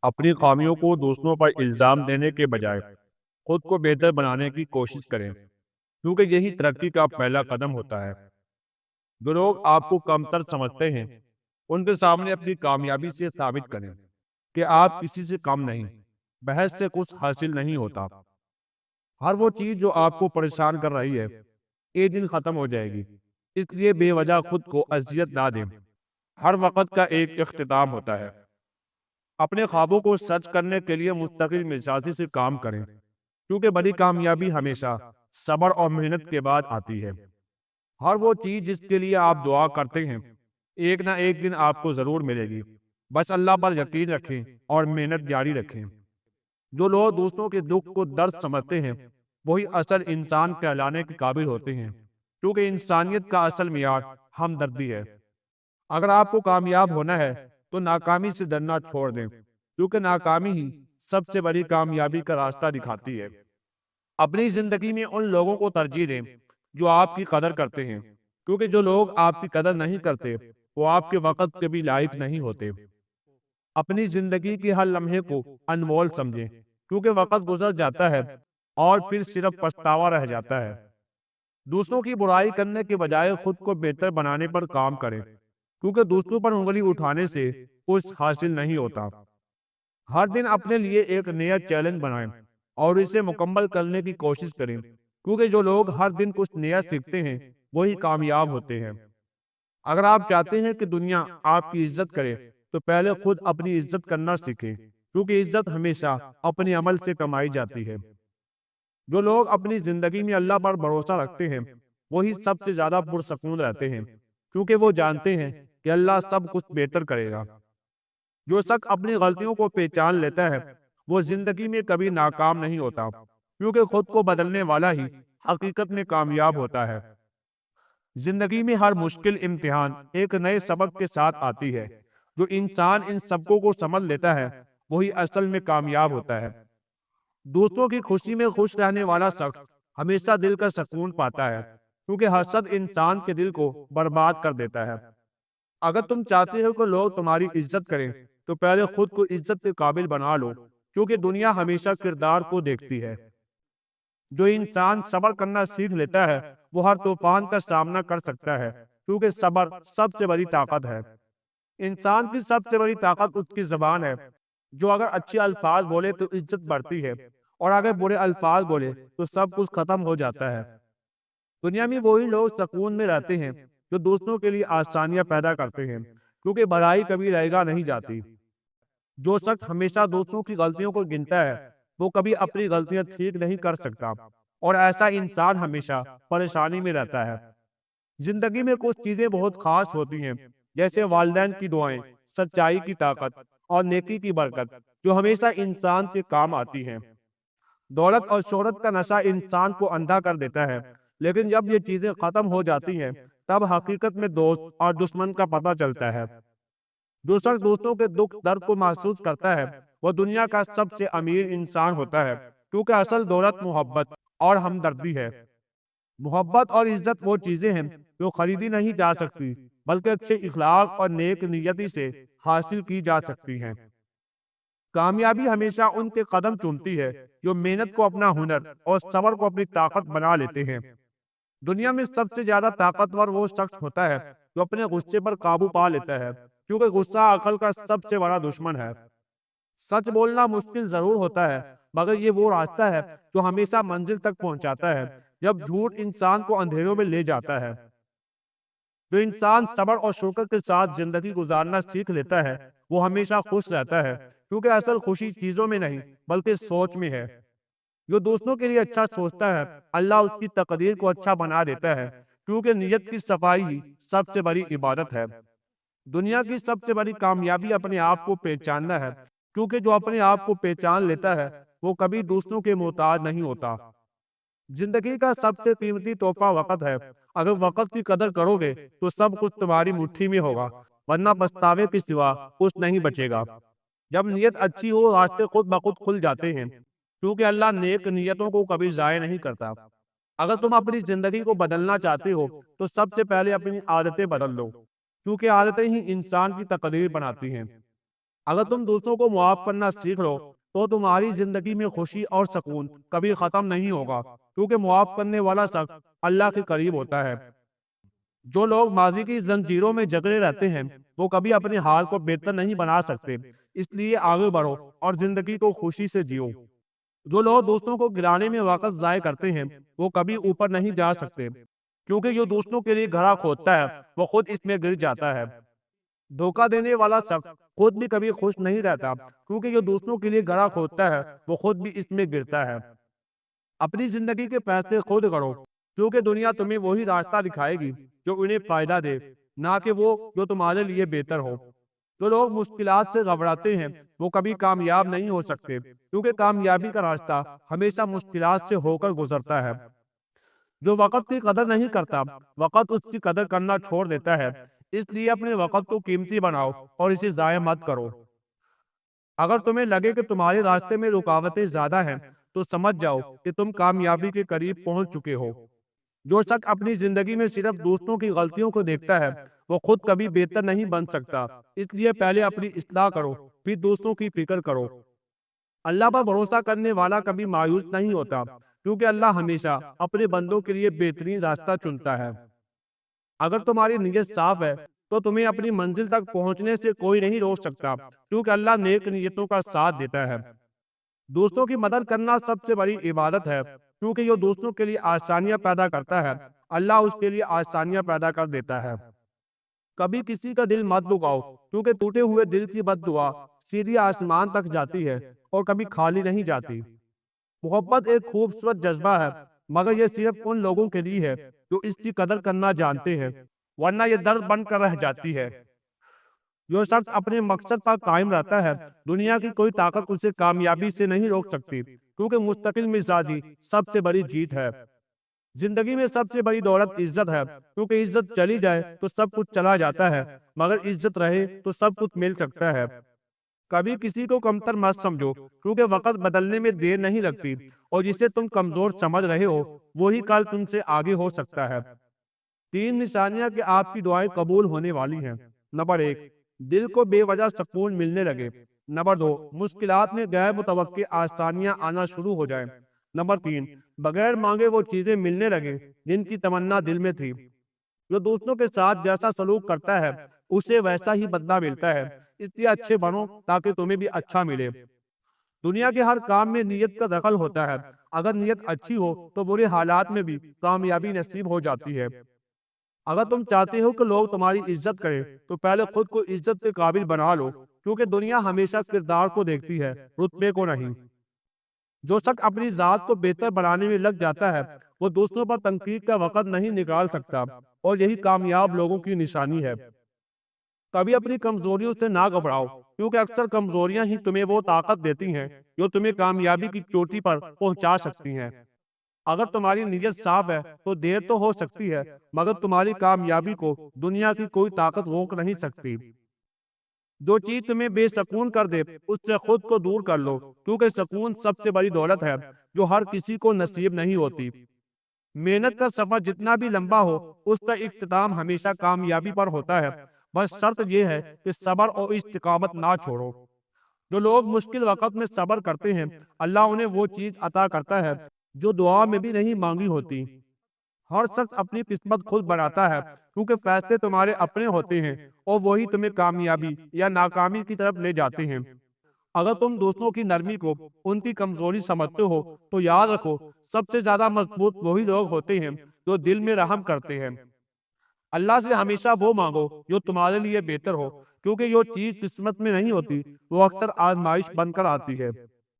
اپنی خامیوں کو دوسروں پر الزام دینے کے بجائے خود کو بہتر بنانے کی کوشش کریں، کیونکہ یہی ترقی کا پہلا قدم ہوتا ہے۔ جو لوگ آپ کو کمتر سمجھتے ہیں، ان کے سامنے اپنی کامیابی سے ثابت کریں کہ آپ کسی سے کم نہیں، بحث سے کچھ حاصل نہیں ہوتا۔ ہر وہ چیز جو آپ کو پریشان کر رہی ہے، ایک دن ختم ہو جائے گی، اس لیے بے وجہ خود کو اذیت نہ دیں۔ ہر وقت کا ایک اختتام ہوتا ہے۔ اپنے خوابوں کو سچ کرنے کے لیے مستقل مزاجی سے کام کریں، کیونکہ بڑی کامیابی ہمیشہ صبر اور محنت کے بعد آتی ہے۔ ہر وہ چیز جس کے لیے آپ دعا کرتے ہیں، ایک نہ ایک دن آپ کو ضرور ملے گی۔ بس اللہ پر یقین رکھیں اور محنت جاری رکھیں۔ جو لوگ دوسروں کے دکھ کو درد سمجھتے ہیں، وہی اصل انسان کہلانے کے قابل ہوتے ہیں، کیونکہ انسانیت کا اصل معیار ہمدردی ہے۔ اگر آپ کو کامیاب ہونا ہے تو ناکامی سے ڈرنا چھوڑ دیں، کیونکہ ناکامی ہی سب سے بڑی کامیابی کا راستہ دکھاتی ہے۔ اپنی زندگی میں ان لوگوں کو ترجیح دیں جو آپ کی قدر کرتے ہیں، کیونکہ جو لوگ آپ کی قدر نہیں کرتے وہ آپ کے وقت کے بھی لائق نہیں ہوتے۔ اپنی زندگی کے ہر لمحے کو انمول سمجھیں، کیونکہ وقت گزر جاتا ہے اور پھر صرف پچھتاوا رہ جاتا ہے۔ دوسروں کی برائی کرنے کے بجائے خود کو بہتر بنانے پر کام کریں، کیونکہ دوسروں پر انگلی اٹھانے سے کچھ حاصل نہیں ہوتا۔ ہر دن اپنے لیے ایک نیا چیلنج بنائیں اور اسے مکمل کرنے کی کوشش کریں، کیونکہ جو لوگ ہر دن کچھ نیا سیکھتے ہیں وہی کامیاب ہوتے ہیں۔ اگر آپ چاہتے ہیں کہ دنیا آپ کی عزت کرے تو پہلے خود اپنی عزت کرنا سیکھیں، کیونکہ عزت ہمیشہ اپنے عمل سے کمائی جاتی ہے۔ جو لوگ اپنی زندگی میں اللہ پر بھروسہ رکھتے ہیں، وہی سب سے زیادہ پرسکون رہتے ہیں، کیونکہ وہ جانتے ہیں کہ اللہ سب کچھ بہتر کرے گا۔ جو شخص اپنی غلطیوں کو پہچان لیتا ہے، وہ زندگی میں کبھی ناکام نہیں ہوتا، کیونکہ خود کو بدلنے والا ہی حقیقت میں کامیاب ہوتا ہے۔ زندگی میں ہر مشکل امتحان ایک نئے سبق کے ساتھ آتی ہے۔ جو انسان ان سبقوں کو سمجھ لیتا ہے، وہی اصل میں کامیاب ہوتا ہے۔ دوسروں کی خوشی میں خوش رہنے والا شخص ہمیشہ دل کا سکون پاتا ہے، کیونکہ حسد انسان کے دل کو برباد کر دیتا ہے۔ اگر تم چاہتے ہو کہ لوگ تمہاری عزت کریں تو پہلے خود کو عزت کے قابل بنا لو، کیونکہ دنیا ہمیشہ کردار کو دیکھتی ہے۔ جو انسان صبر کرنا سیکھ لیتا ہے وہ ہر طوفان کا سامنا کر سکتا ہے، کیونکہ صبر سب سے بڑی طاقت ہے۔ انسان کی سب سے بڑی طاقت اس کی زبان ہے۔ جو اگر اچھے الفاظ بولے تو عزت بڑھتی ہے، اور اگر برے الفاظ بولے تو سب کچھ ختم ہو جاتا ہے۔ دنیا میں وہی لوگ سکون میں رہتے ہیں جو دوسروں کے لیے آسانیاں پیدا کرتے ہیں، کیونکہ بھلائی کبھی رہے نہیں جاتی۔ جو شخص ہمیشہ دوسروں کی غلطیوں کو گنتا ہے، وہ کبھی اپنی غلطیاں ٹھیک نہیں کر سکتا، اور ایسا انسان ہمیشہ پریشانی میں رہتا ہے۔ زندگی میں کچھ چیزیں بہت خاص ہوتی ہیں، جیسے والدین کی دعائیں، سچائی کی طاقت اور نیکی کی برکت، جو ہمیشہ انسان کے کام آتی ہیں۔ دولت اور شہرت کا نشہ انسان کو اندھا کر دیتا ہے، لیکن جب یہ چیزیں ختم ہو جاتی ہیں تب حقیقت میں دوست اور دشمن کا پتہ چلتا ہے۔ جو شخص دوسروں کے دکھ درد کو محسوس کرتا ہے وہ دنیا کا سب سے امیر انسان ہوتا ہے، کیونکہ اصل دولت محبت اور ہمدردی ہے۔ محبت اور عزت وہ چیزیں ہیں جو خریدی نہیں جا سکتی، بلکہ اچھے اخلاق اور نیک نیتی سے حاصل کی جا سکتی ہیں۔ کامیابی ہمیشہ ان کے قدم چومتی ہے جو محنت کو اپنا ہنر اور صبر کو اپنی طاقت بنا لیتے ہیں۔ دنیا میں سب سے زیادہ طاقتور وہ شخص ہوتا ہے جو اپنے غصے پر قابو پا لیتا ہے، کیونکہ غصہ عقل کا سب سے بڑا دشمن ہے۔ سچ بولنا مشکل ضرور ہوتا ہے، مگر یہ وہ راستہ ہے جو ہمیشہ منزل تک پہنچاتا ہے، جب جھوٹ انسان کو اندھیروں میں لے جاتا ہے۔ جو انسان صبر اور شکر کے ساتھ زندگی گزارنا سیکھ لیتا ہے وہ ہمیشہ خوش رہتا ہے، کیونکہ اصل خوشی چیزوں میں نہیں بلکہ سوچ میں ہے۔ جو دوسروں کے لیے اچھا سوچتا ہے اللہ اس کی تقدیر کو اچھا بنا دیتا ہے، کیونکہ نیت کی صفائی ہی سب سے بڑی عبادت ہے۔ دنیا کی سب سے بڑی کامیابی اپنے آپ کو پہچاننا ہے، کیونکہ جو اپنے آپ کو پہچان لیتا ہے وہ کبھی دوسروں کے محتاج نہیں ہوتا۔ زندگی کا سب سے قیمتی تحفہ وقت ہے۔ اگر وقت کی قدر کرو گے تو سب کچھ تمہاری مٹھی میں ہوگا، ورنہ پچھتاوے کے سوا کچھ نہیں بچے گا۔ جب نیت اچھی ہو راستے خود بخود کھل جاتے ہیں، کیونکہ اللہ نیک نیتوں کو کبھی ضائع نہیں کرتا۔ اگر تم اپنی زندگی کو بدلنا چاہتے ہو تو سب سے پہلے اپنی عادتیں بدل لو، کیونکہ عادتیں ہی انسان کی تقدیر بناتی ہیں۔ اگر تم دوسروں کو معاف کرنا سیکھ لو تو تمہاری زندگی میں خوشی اور سکون کبھی ختم نہیں ہوگا، کیونکہ معاف کرنے والا شخص اللہ کے قریب ہوتا ہے۔ جو لوگ ماضی کی زنجیروں میں جکڑے رہتے ہیں وہ کبھی اپنے حال کو بہتر نہیں بنا سکتے، اس لیے آگے بڑھو اور زندگی کو خوشی سے جیو۔ جو لوگ دوسروں کو گرانے میں وقت ضائع کرتے ہیں وہ کبھی اوپر نہیں جا سکتے، کیونکہ جو دوسروں کے لیے گڑھا کھودتا ہے وہ خود اس میں گر جاتا ہے۔ دھوکہ دینے والا شخص خود بھی کبھی خوش نہیں رہتا، کیونکہ جو دوسروں کے لیے گڑھا کھودتا ہے وہ خود بھی اس میں گرتا ہے۔ اپنی زندگی کے فیصلے خود کرو، کیونکہ دنیا تمہیں وہی راستہ دکھائے گی جو انہیں فائدہ دے، نہ کہ وہ جو تمہارے لیے بہتر ہو۔ جو لوگ مشکلات سے گھبراتے ہیں وہ کبھی کامیاب نہیں ہو سکتے، کیونکہ کامیابی کا راستہ ہمیشہ مشکلات سے ہو کر گزرتا ہے۔ جو وقت کی قدر نہیں کرتا وقت اس کی قدر کرنا چھوڑ دیتا ہے، اس لیے اپنے وقت کو قیمتی بناؤ اور اسے ضائع مت کرو۔ اگر تمہیں لگے کہ تمہارے راستے میں رکاوٹیں زیادہ ہیں تو سمجھ جاؤ کہ تم کامیابی کے قریب پہنچ چکے ہو۔ جو شخص اپنی زندگی میں صرف دوسروں کی غلطیوں کو دیکھتا ہے وہ خود کبھی بہتر نہیں بن سکتا، اس لیے پہلے اپنی اصلاح کرو پھر دوسروں کی فکر کرو۔ اللہ پر بھروسہ کرنے والا کبھی مایوس نہیں ہوتا، کیونکہ اللہ ہمیشہ اپنے بندوں کے لیے بہترین راستہ چنتا ہے۔ اگر تمہاری نیت صاف ہے تو تمہیں اپنی منزل تک پہنچنے سے کوئی نہیں روک سکتا، کیونکہ اللہ نیک نیتوں کا ساتھ دیتا ہے۔ دوسروں کی مدد کرنا سب سے بڑی عبادت ہے، کیونکہ جو دوسروں کے لیے آسانیاں پیدا کرتا ہے اللہ اس کے لیے آسانیاں پیدا کر دیتا ہے۔ کبھی کسی کا دل مت دکھاؤ، کیونکہ ٹوٹے ہوئے دل کی بد دعا سیدھی آسمان تک جاتی ہے اور کبھی خالی نہیں جاتی۔ محبت ایک خوبصورت جذبہ ہے، مگر یہ صرف ان لوگوں کے لیے ہے جو اس کی قدر کرنا جانتے ہیں، ورنہ یہ درد بن کر رہ جاتی ہے۔ جو شخص اپنے مقصد پر قائم رہتا ہے دنیا کی کوئی طاقت اسے کامیابی سے نہیں روک سکتی، کیونکہ مستقل مزاجی سب سے بڑی جیت ہے۔ زندگی میں سب سے بڑی دولت عزت ہے، کیونکہ عزت چلی جائے تو سب کچھ چلا جاتا ہے، مگر عزت رہے تو سب کچھ مل سکتا ہے۔ کبھی کسی کو کمتر مت سمجھو، کیونکہ وقت بدلنے میں دیر نہیں لگتی، اور جسے تم کمزور سمجھ رہے ہو وہی کل تم سے آگے ہو سکتا ہے۔ 3 نشانیاں کہ آپ کی دعائیں قبول ہونے والی ہیں۔ نمبر 1، دل کو بے وجہ سکون ملنے لگے۔ نمبر 2، مشکلات میں غیر متوقع آسانیاں آنا شروع ہو جائیں۔ نمبر 3، بغیر مانگے وہ چیزیں ملنے لگے جن کی تمنا دل میں تھی۔ جو دوسروں کے ساتھ جیسا سلوک کرتا ہے اسے ویسا ہی بدلہ ملتا ہے، اس لیے اچھے بنو تاکہ تمہیں بھی اچھا ملے۔ دنیا کے ہر کام میں نیت کا دخل ہوتا ہے، اگر نیت اچھی ہو تو برے حالات میں بھی کامیابی نصیب ہو جاتی ہے۔ اگر تم چاہتے ہو کہ لوگ تمہاری عزت کریں تو پہلے خود کو عزت کے قابل بنا لو، کیونکہ دنیا ہمیشہ کردار کو دیکھتی ہے، رتبے کو نہیں۔ جو شخص اپنی ذات کو بہتر بنانے میں لگ جاتا ہے وہ دوسروں پر تنقید کا وقت نہیں نکال سکتا، اور یہی کامیاب لوگوں کی نشانی ہے۔ کبھی اپنی کمزوریوں سے نہ گھبراؤ، کیونکہ اکثر کمزوریاں ہی تمہیں وہ طاقت دیتی ہیں جو تمہیں کامیابی کی چوٹی پر پہنچا سکتی ہیں۔ اگر تمہاری نیت صاف ہے تو دیر تو ہو سکتی ہے، مگر تمہاری کامیابی کو دنیا کی کوئی طاقت روک نہیں سکتی۔ جو چیز تمہیں بے سکون کر دے اس سے خود کو دور کر لو، کیونکہ سکون سب سے بڑی دولت ہے جو ہر کسی کو نصیب نہیں ہوتی۔ محنت کا سفر جتنا بھی لمبا ہو اس کا اختتام ہمیشہ کامیابی پر ہوتا ہے، بس شرط یہ ہے کہ صبر اور استقامت نہ چھوڑو۔ جو لوگ مشکل وقت میں صبر کرتے ہیں اللہ انہیں وہ چیز عطا کرتا ہے جو دعا میں بھی نہیں مانگی ہوتی۔ ہر شخص اپنی قسمت خود بناتا ہے، کیونکہ فیصلے تمہارے اپنے ہوتے ہیں اور وہی تمہیں کامیابی یا ناکامی کی طرف لے جاتے ہیں۔ اگر تم دوسروں کی نرمی کو ان کی کمزوری سمجھتے ہو تو یاد رکھو سب سے زیادہ مضبوط وہی لوگ ہوتے ہیں جو دل میں رحم کرتے ہیں۔ اللہ سے ہمیشہ وہ مانگو جو تمہارے لیے بہتر ہو، کیونکہ جو چیز قسمت میں نہیں ہوتی وہ اکثر آزمائش بن کر آتی ہے۔